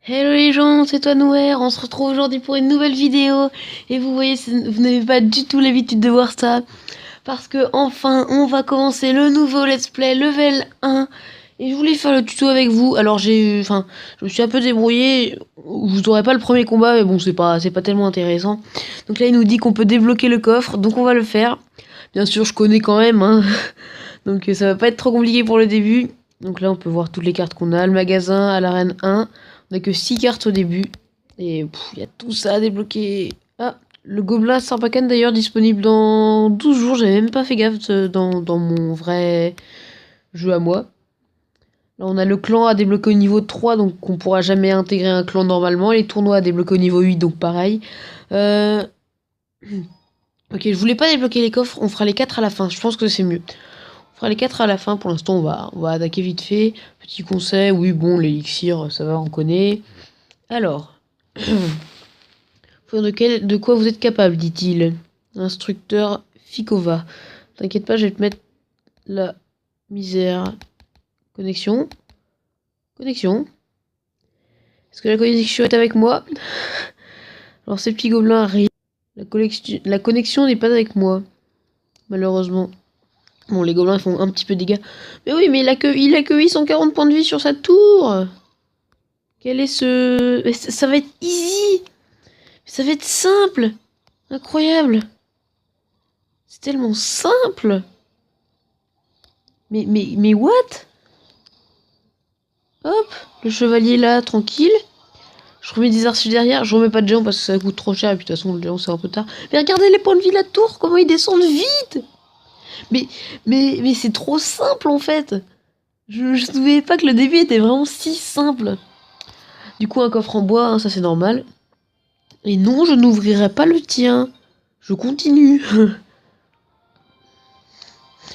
Hello les gens, c'est toi Noër, on se retrouve aujourd'hui pour une nouvelle vidéo. Et vous voyez, vous n'avez pas du tout l'habitude de voir ça. Parce que enfin, on va commencer le nouveau let's play level 1. Et je voulais faire le tuto avec vous. Alors je me suis un peu débrouillé. Vous aurez pas le premier combat, mais bon, c'est pas tellement intéressant. Donc là, il nous dit qu'on peut débloquer le coffre, donc on va le faire. Bien sûr, je connais quand même, hein. Donc ça va pas être trop compliqué pour le début. Donc là, on peut voir toutes les cartes qu'on a. Le magasin à l'arène 1. On n'a que 6 cartes au début. Et il y a tout ça à débloquer. Ah, le gobelin Sarbacane d'ailleurs disponible dans 12 jours. J'avais même pas fait gaffe dans mon vrai jeu à moi. Là, on a le clan à débloquer au niveau 3, donc on pourra jamais intégrer un clan normalement. Les tournois à débloquer au niveau 8, donc pareil. Euh... Ok, je voulais pas débloquer les coffres. On fera les 4 à la fin. Je pense que c'est mieux. On fera les 4 à la fin. Pour l'instant, on va attaquer vite fait. Petit conseil, oui, bon, l'élixir, ça va, on connaît. Alors, de quoi vous êtes capable, dit-il. Instructeur Fikova. T'inquiète pas, je vais te mettre la misère. Connexion. Connexion. Est-ce que la connexion est avec moi? Alors, ces petits gobelins arrivent. La connexion n'est pas avec moi, malheureusement. Bon, les gobelins font un petit peu de dégâts. Mais oui, mais il a que 840 points de vie sur sa tour. Quel est ce... Ça va être easy. Ça va être simple. Incroyable. C'est tellement simple. Mais what? Hop, le chevalier là, tranquille. Je remets des archives derrière. Je remets pas de géant parce que ça coûte trop cher. Et puis de toute façon, le géant c'est un peu tard. Mais regardez les points de vie de la tour. Comment ils descendent vite. Mais c'est trop simple en fait. Je ne savais pas que le début était vraiment si simple. Du coup, un coffre en bois, hein, ça c'est normal. Et non, je n'ouvrirai pas le tien. Je continue.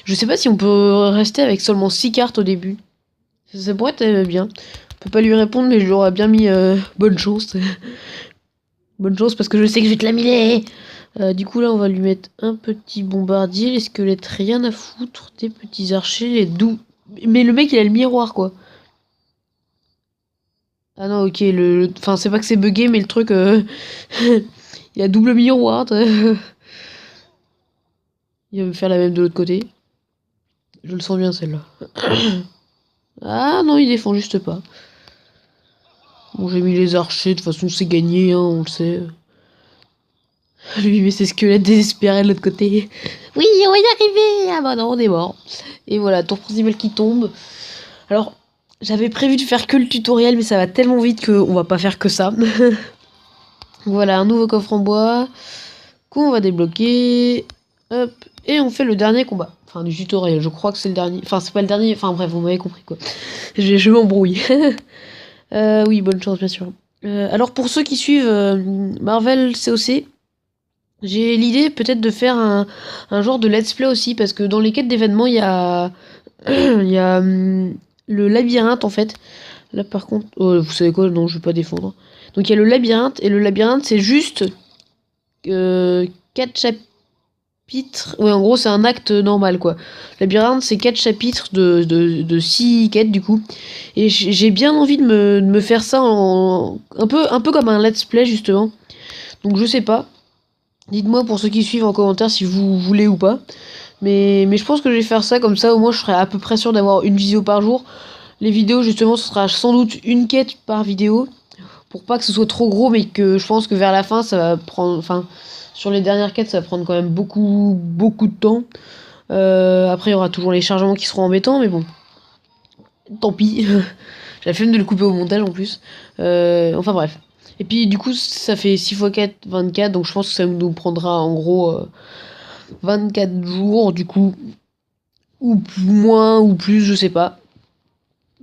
Je sais pas si on peut rester avec seulement 6 cartes au début. Ça pourrait être bien. On peut pas lui répondre, mais je lui aurais bien mis bonne chance. Bonne chance parce que je sais que je vais te la miller. Du coup, là, on va lui mettre un petit bombardier. Les squelettes, rien à foutre. Des petits archers, les doux. Mais le mec, il a le miroir, quoi. Ah non, ok. Enfin, c'est pas que c'est bugué, mais le truc. Il a double miroir. Il va me faire la même de l'autre côté. Je le sens bien, celle-là. Ah non, il défend juste pas. Bon, j'ai mis les archers, de toute façon, c'est gagné, hein, on le sait. Lui, met ses squelettes désespérés de l'autre côté. Oui, on va y arriver. Ah bah non, on est mort. Et voilà, tour principal qui tombe. Alors, j'avais prévu de faire que le tutoriel, mais ça va tellement vite qu'on va pas faire que ça. Voilà, un nouveau coffre en bois qu'on va débloquer. Hop, et on fait le dernier combat. Enfin, du tutoriel, je crois que c'est le dernier. Enfin, c'est pas le dernier. Enfin, bref, vous m'avez compris, quoi. Je m'embrouille. Oui, bonne chance, bien sûr. Alors, pour ceux qui suivent Marvel COC, j'ai l'idée peut-être de faire un genre de let's play aussi, parce que dans les quêtes d'événements, il y a, il y a le labyrinthe, en fait. Là, par contre, oh, vous savez quoi? Non, je vais pas défendre. Donc, il y a le labyrinthe, et le labyrinthe, c'est juste 4 chapitres. Ouais, en gros, c'est un acte normal, quoi. Labyrinthe, c'est 4 chapitres de 6 quêtes, du coup. Et j'ai bien envie de me faire ça un peu comme un let's play, justement. Donc, je sais pas. Dites-moi pour ceux qui suivent en commentaire si vous voulez ou pas. Mais je pense que je vais faire ça comme ça, au moins je serai à peu près sûr d'avoir une vidéo par jour. Les vidéos justement ce sera sans doute une quête par vidéo. Pour pas que ce soit trop gros mais que je pense que vers la fin ça va prendre... Enfin sur les dernières quêtes ça va prendre quand même beaucoup de temps. Après il y aura toujours les chargements qui seront embêtants mais bon. Tant pis. J'ai la flemme de le couper au montage en plus. Enfin bref. Et puis du coup ça fait 6 x 4, 24, donc je pense que ça nous prendra en gros 24 jours du coup. Ou moins ou plus, je sais pas.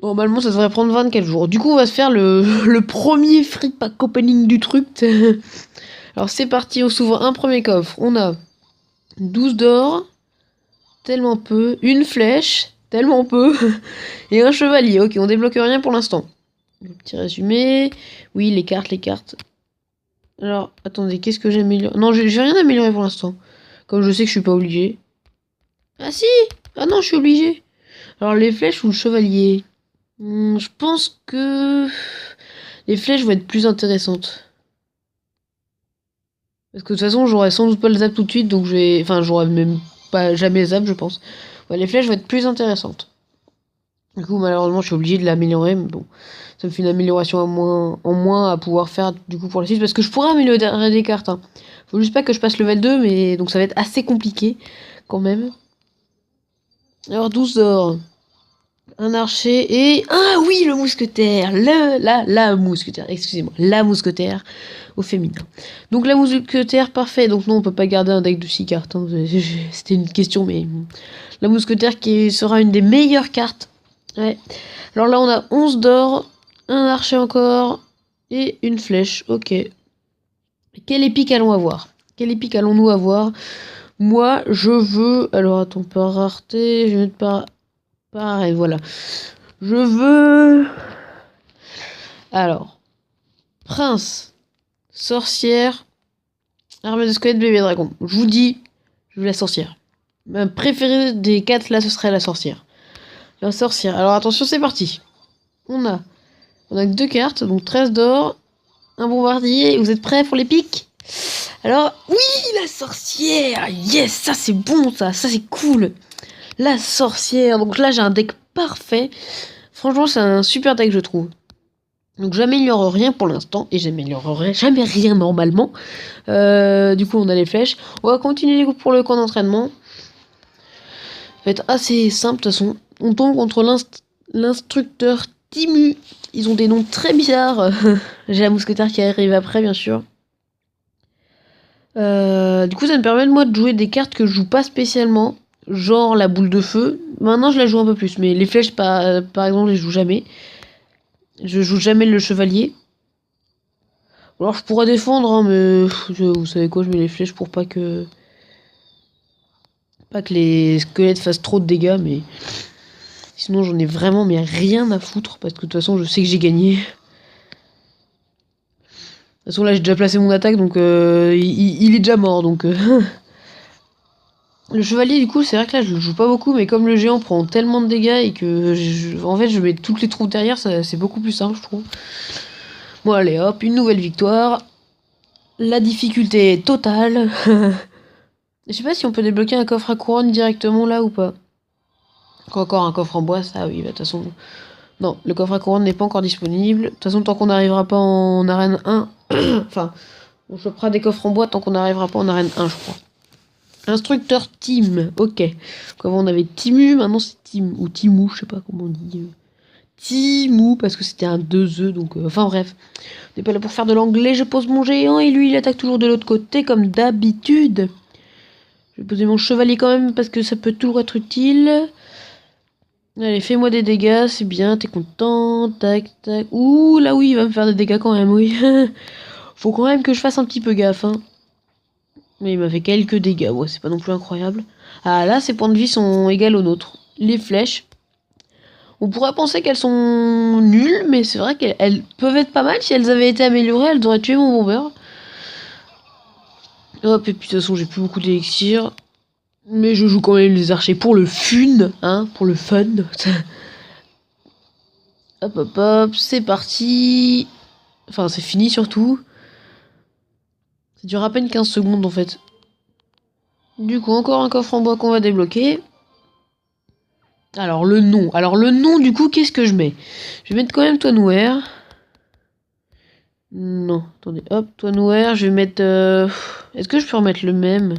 Normalement ça devrait prendre 24 jours. Du coup on va se faire le premier free pack opening du truc. Alors c'est parti, on s'ouvre un premier coffre. On a 12 d'or, tellement peu. Une flèche, tellement peu. Et un chevalier. Ok, on débloque rien pour l'instant. Le petit résumé. Oui, les cartes. Alors, attendez, qu'est-ce que j'améliore? Non, j'ai rien amélioré pour l'instant. Comme je sais que je suis pas obligé. Ah si! Ah non, je suis obligé. Alors, les flèches ou le chevalier? Je pense que... Les flèches vont être plus intéressantes. Parce que de toute façon, j'aurai sans doute pas le zap tout de suite, donc je vais... Enfin, j'aurai même pas jamais zap, je pense. Ouais, les flèches vont être plus intéressantes. Du coup, malheureusement, je suis obligé de l'améliorer, mais bon. Ça me fait une amélioration en moins à pouvoir faire, du coup, pour la suite. Parce que je pourrais améliorer des cartes, hein. Faut juste pas que je passe level 2, mais... Donc ça va être assez compliqué, quand même. Alors, 12 d'or. Un archer et... Ah oui, le mousquetaire. La mousquetaire, excusez-moi. La mousquetaire au féminin. Donc la mousquetaire, parfait. Donc non, on peut pas garder un deck de 6 cartes, hein. C'était une question, mais... La mousquetaire qui sera une des meilleures cartes. Ouais. Alors là, on a 11 d'or, un archer encore, et une flèche. Ok. Quelle épique allons avoir? Quelle épique allons-nous avoir? Moi, je veux... Alors, attends, par rareté, je vais mettre par... Pareil, voilà. Je veux... Alors, prince, sorcière, armée de squelette, bébé dragon. Je vous dis, je veux la sorcière. Ma préférée des 4, là, ce serait la sorcière. La sorcière. Alors, attention, c'est parti. On a que 2 cartes, donc 13 d'or, un bombardier. Vous êtes prêts pour les pics? Alors, oui, la sorcière. Yes, ça c'est bon, ça c'est cool. La sorcière. Donc là, j'ai un deck parfait. Franchement, c'est un super deck, je trouve. Donc j'améliore rien pour l'instant, et j'améliorerai jamais rien normalement. Du coup, on a les flèches. On va continuer pour le camp d'entraînement. Ça va être assez simple, de toute façon. On tombe contre l'instructeur Timu. Ils ont des noms très bizarres. J'ai la mousquetaire qui arrive après, bien sûr. Du coup, ça me permet de moi de jouer des cartes que je joue pas spécialement. Genre la boule de feu. Maintenant, je la joue un peu plus. Mais les flèches, par exemple, je les joue jamais. Je joue jamais le chevalier. Alors, je pourrais défendre, hein, mais... Vous savez quoi, je mets les flèches pour pas que... Pas que les squelettes fassent trop de dégâts, mais... Sinon, j'en ai vraiment mais rien à foutre. Parce que de toute façon, je sais que j'ai gagné. De toute façon, là, j'ai déjà placé mon attaque, donc... il est déjà mort, donc... Le chevalier, du coup, c'est vrai que là, je le joue pas beaucoup, mais comme le géant prend tellement de dégâts et que, en fait, je mets toutes les troupes derrière, c'est beaucoup plus simple, je trouve. Bon, allez, hop, une nouvelle victoire. La difficulté est totale. Je sais pas si on peut débloquer un coffre à couronne directement là ou pas. Encore un coffre en bois, ça, oui, bah, de toute façon... Non, le coffre à couronne n'est pas encore disponible. De toute façon, tant qu'on n'arrivera pas en arène 1... enfin, on chopera des coffres en bois tant qu'on n'arrivera pas en arène 1, je crois. Instructeur Tim, ok. Donc avant on avait Timu, maintenant c'est Tim, ou Timou, je sais pas comment on dit. Timou, parce que c'était un 2E, donc... enfin bref. On n'est pas là pour faire de l'anglais, je pose mon géant et lui il attaque toujours de l'autre côté, comme d'habitude. Je vais poser mon chevalier quand même, parce que ça peut toujours être utile. Allez, fais-moi des dégâts, c'est bien, t'es content, tac, tac. Ouh, là oui, il va me faire des dégâts quand même, oui. Faut quand même que je fasse un petit peu gaffe, hein. Mais il m'a fait quelques dégâts, ouais, c'est pas non plus incroyable. Ah là, ses points de vie sont égaux aux nôtres. Les flèches. On pourrait penser qu'elles sont nulles, mais c'est vrai qu'elles peuvent être pas mal. Si elles avaient été améliorées, elles auraient tué mon bomber. Hop, et puis de toute façon, j'ai plus beaucoup d'élixir. Mais je joue quand même les archers pour le fun, hein, pour le fun. Hop, hop, hop, c'est parti. Enfin, c'est fini surtout. Ça dure à peine 15 secondes en fait. Du coup, encore un coffre en bois qu'on va débloquer. Alors le nom du coup, qu'est-ce que je mets? Je vais mettre quand même toi noir. Non, attendez, hop, toi noir, je vais mettre... Est-ce que je peux remettre le même?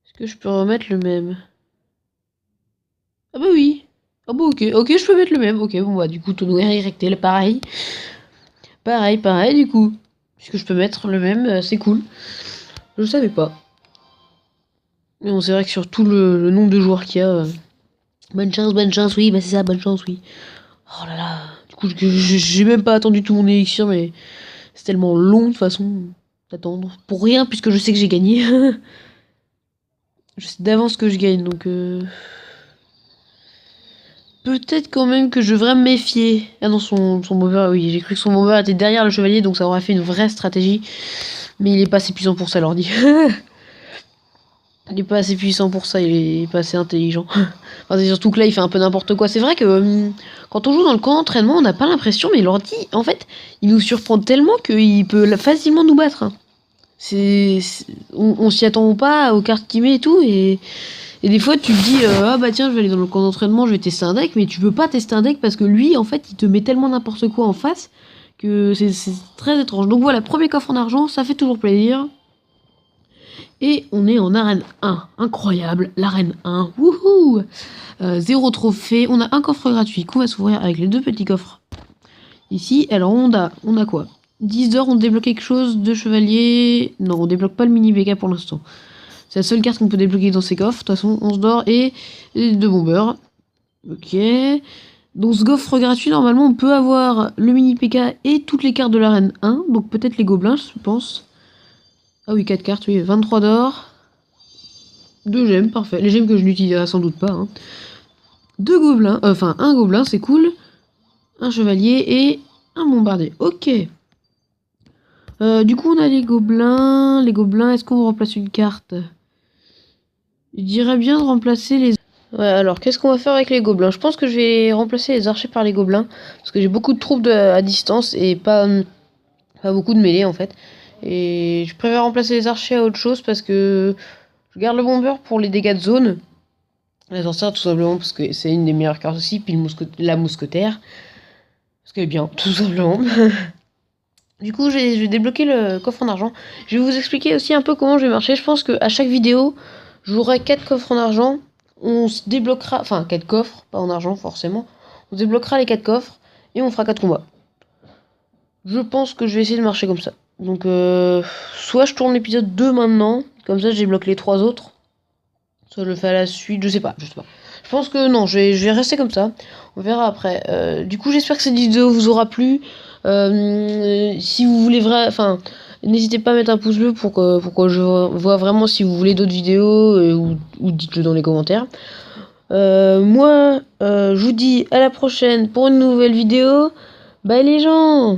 Est-ce que je peux remettre le même? Ah bah oui. Ah bah ok, ok, je peux mettre le même. Ok, bon bah du coup, toi noir et rectel, pareil. Pareil, du coup. Puisque je peux mettre le même, c'est cool. Je savais pas. Mais on c'est vrai que sur tout le nombre de joueurs qu'il y a... bonne chance, oui, bah c'est ça, bonne chance, oui. Oh là là. Du coup, j'ai même pas attendu tout mon élixir, mais c'est tellement long de toute façon d'attendre. Pour rien, puisque je sais que j'ai gagné. Je sais d'avance que je gagne, donc... Peut-être quand même que je devrais me méfier. Ah non, son bomber, oui, j'ai cru que son bomber était derrière le chevalier, donc ça aurait fait une vraie stratégie. Mais il est pas assez puissant pour ça, l'ordi. Il est pas assez puissant pour ça, il est pas assez intelligent. Enfin, c'est surtout que là, il fait un peu n'importe quoi. C'est vrai que quand on joue dans le camp d'entraînement, on n'a pas l'impression, mais l'ordi, en fait, il nous surprend tellement qu'il peut facilement nous battre, hein. On s'y attend pas aux cartes qu'il met et tout, et des fois, tu te dis, ah bah tiens, je vais aller dans le camp d'entraînement, je vais tester un deck, mais tu peux pas tester un deck parce que lui, en fait, il te met tellement n'importe quoi en face que c'est très étrange. Donc voilà, premier coffre en argent, ça fait toujours plaisir. Et on est en arène 1. Incroyable, l'arène 1. Wouhou 0 trophée. On a un coffre gratuit qu'on va s'ouvrir avec les deux petits coffres. Ici, alors on a quoi 10 d'or, on débloque quelque chose, de chevalier. Non, on débloque pas le mini BK pour l'instant. C'est la seule carte qu'on peut débloquer dans ces coffres. De toute façon, 11 d'or et 2 bombeurs. Ok. Donc ce coffre gratuit, normalement, on peut avoir le mini PK et toutes les cartes de l'arène 1. Donc peut-être les gobelins, je pense. Ah oui, 4 cartes, oui. 23 d'or. 2 gemmes, parfait. Les gemmes que je n'utiliserai sans doute pas, hein. 2 gobelins, enfin un gobelin, c'est cool. Un chevalier et un bombardier. Ok. Du coup, on a les gobelins. Les gobelins, est-ce qu'on remplace une carte? Je dirais bien de remplacer les... Ouais, alors, qu'est-ce qu'on va faire avec les gobelins? Je pense que je vais remplacer les archers par les gobelins. Parce que j'ai beaucoup de troupes à distance et pas beaucoup de mêlée, en fait. Et je préfère remplacer les archers à autre chose parce que je garde le bomber pour les dégâts de zone. Les sorcières, tout simplement parce que c'est une des meilleures cartes aussi. Puis la mousquetaire. Parce qu'elle est bien, tout simplement. Du coup, je vais débloquer le coffre en argent. Je vais vous expliquer aussi un peu comment je vais marcher. Je pense qu'à chaque vidéo, j'aurai 4 coffres en argent. On se débloquera, enfin 4 coffres, pas en argent forcément. On débloquera les 4 coffres et on fera 4 combats. Je pense que je vais essayer de marcher comme ça. Donc, soit je tourne l'épisode 2 maintenant, comme ça je débloque les 3 autres. Soit je le fais à la suite, je sais pas. Je pense que non, je vais rester comme ça. On verra après. Du coup, j'espère que cette vidéo vous aura plu. Si vous voulez enfin, n'hésitez pas à mettre un pouce bleu pour que je vois vraiment si vous voulez d'autres vidéos ou dites-le dans les commentaires. Moi, je vous dis à la prochaine pour une nouvelle vidéo. Bye les gens!